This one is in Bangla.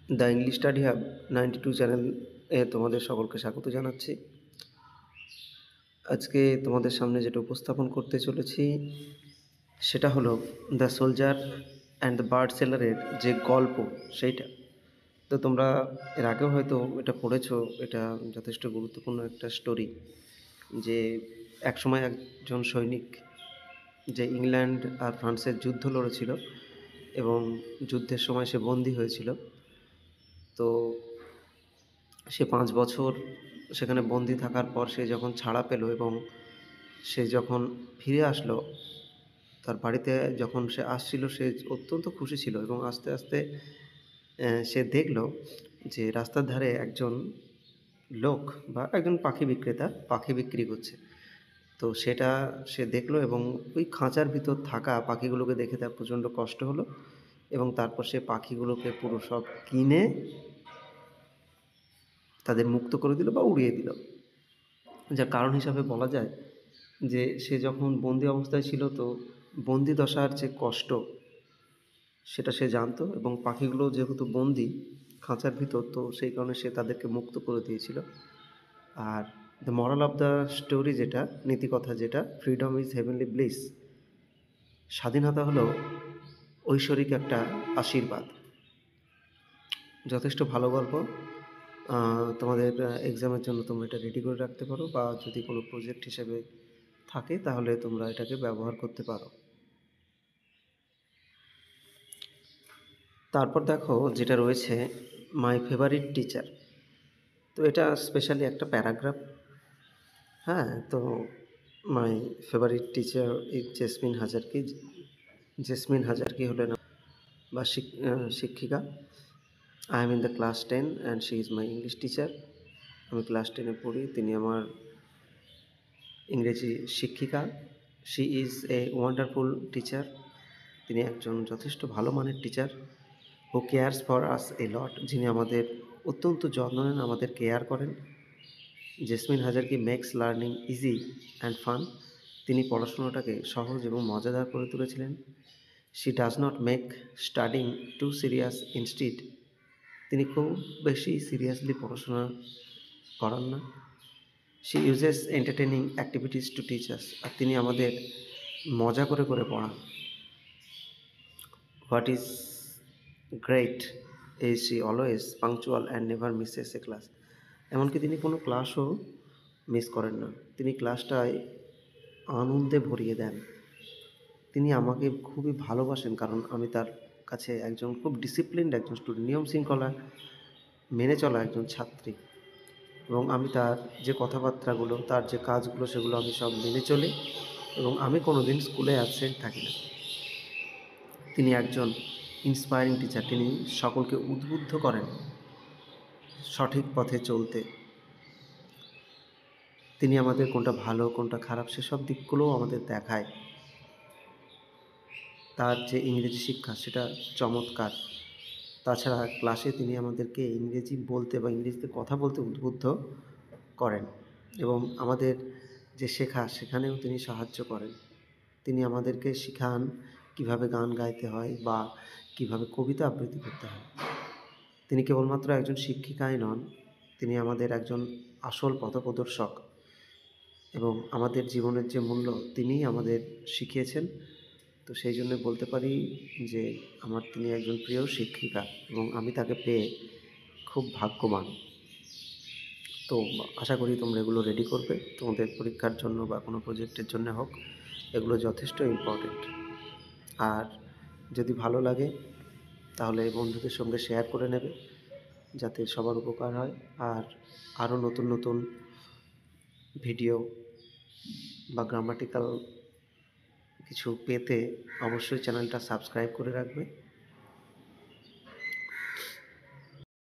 The English study hub 92 channel এ তোমাদের সকলকে স্বাগত জানাচ্ছি। আজকে তোমাদের সামনে যেটা উপস্থাপন করতে চলেছি সেটা হলো the soldier and the bird সেলারের যে গল্প সেইটা। তো তোমরা এর আগেও হয়তো এটা পড়েছো। এটা যথেষ্ট গুরুত্বপূর্ণ একটা স্টোরি, যে একসময় একজন সৈনিক যে ইংল্যান্ড আর ফ্রান্সের যুদ্ধ লড়েছিল এবং যুদ্ধের সময় সে বন্দী হয়েছিল। তো সে ৫ বছর সেখানে বন্দী থাকার পর সে যখন ছাড়া পেল এবং সে যখন ফিরে আসলো তার বাড়িতে, যখন সে আসছিল সে অত্যন্ত খুশি ছিল এবং আস্তে আস্তে সে দেখল যে রাস্তার ধারে একজন লোক বা একজন পাখি বিক্রেতা পাখি বিক্রি করছে। তো সেটা সে দেখলো এবং ওই খাঁচার ভিতর থাকা পাখিগুলোকে দেখে তার প্রচণ্ড কষ্ট হলো এবং তারপর সে পাখিগুলোকে পুরো সব কিনে তাদের মুক্ত করে দিল বা উড়িয়ে দিল। যার কারণ হিসাবে বলা যায় যে সে যখন বন্দি অবস্থায় ছিল, তো বন্দি দশার যে কষ্ট সেটা সে জানতো এবং পাখিগুলো যেহেতু বন্দি খাঁচার ভিতর, তো সেই কারণে সে তাদেরকে মুক্ত করে দিয়েছিল। Are the moral of the story যেটা, নীতিকথা যেটা, ফ্রিডম ইজ হেভেনলি ব্লিস, স্বাধীনতা হলো ঐশ্বরিক একটা আশীর্বাদ। যথেষ্ট ভালো গল্প। তোমাদের এক্সামের জন্য তোমরা এটা রেডি করে রাখতে পারো, বা যদি কোনো প্রজেক্ট হিসেবে থাকে তাহলে তোমরা এটাকে ব্যবহার করতে পারো। তারপর দেখো যেটা রয়েছে, মাই ফেভারিট টিচার। তো এটা স্পেশালি একটা প্যারাগ্রাফ। হ্যাঁ, তো my favourite teacher is Jasmine Hazarika. Jasmine Hazarika হলেন বা শিক্ষিকা। I am in the class 10 and she is my English teacher. আমি ক্লাস 10-এ পড়ি, তিনি আমার ইংরেজি শিক্ষিকা। She is a wonderful teacher. তিনি একজন যথেষ্ট ভালো মানের teacher. Who cares for us a lot, যিনি আমাদের অত্যন্ত যত্ন নেন, আমাদের কেয়ার করেন। Jasmine Hazarika makes learning easy and fun. তিনি পড়াশোনাটাকে সহজ এবং মজাদার করে তুলেছিলেন। She does not make studying too serious instead. তিনি খুব বেশি সিরিয়াসলি পড়াশোনা করান না। She uses entertaining activities to teach us. আর তিনি আমাদের মজা করে করে পড়ান। What is great is she always punctual and never misses a class. এমনকি তিনি কোনো ক্লাসও মিস করেন না, তিনি ক্লাসটায় আনন্দে ভরিয়ে দেন। তিনি আমাকে খুবই ভালোবাসেন, কারণ আমি তার কাছে একজন খুব ডিসিপ্লিনড একজন স্টুডেন্ট, নিয়ম শৃঙ্খলা মেনে চলা একজন ছাত্রী। এবং আমি তার যে কথাবার্তাগুলো, তার যে কাজগুলো, সেগুলো আমি সব মেনে চলি এবং আমি কোনো দিন স্কুলে অ্যাবসেন্ট থাকি না। তিনি একজন ইন্সপায়ারিং টিচার। তিনি সকলকে উদ্বুদ্ধ করেন সঠিক পথে চলতে। তিনি আমাদের কোনটা ভালো কোনটা খারাপ সেসব দিকগুলোও আমাদের দেখায়। তার যে ইংরেজি শিক্ষা সেটা চমৎকার। তাছাড়া ক্লাসে তিনি আমাদেরকে ইংরেজি বলতে বা ইংরেজিতে কথা বলতে উদ্বুদ্ধ করেন এবং আমাদের যে শেখা সেখানেও তিনি সাহায্য করেন। তিনি আমাদেরকে শেখান কীভাবে গান গাইতে হয় বা কীভাবে কবিতা আবৃত্তি করতে হয়। তিনি কেবলমাত্র একজন শিক্ষিকাই নন, তিনি আমাদের একজন আসল পথপ্রদর্শক এবং আমাদের জীবনের যে মূল্য তিনিই আমাদের শিখিয়েছেন। তো সেই জন্য বলতে পারি যে আমার তিনি একজন প্রিয় শিক্ষিকা এবং আমি তাকে পেয়ে খুব ভাগ্যবান। তো আশা করি তোমরা এগুলো রেডি করবে তোমাদের পরীক্ষার জন্য বা কোনো প্রজেক্টের জন্য হোক, এগুলো যথেষ্ট ইম্পর্টেন্ট। আর যদি ভালো লাগে তাহলে বন্ধুদের সঙ্গে শেয়ার করে নেবে যাতে সবার উপকার হয়। আর আরও নতুন নতুন ভিডিও বা গ্রামাটিক্যাল কিছু পেতে অবশ্যই চ্যানেলটা সাবস্ক্রাইব করে রাখবে।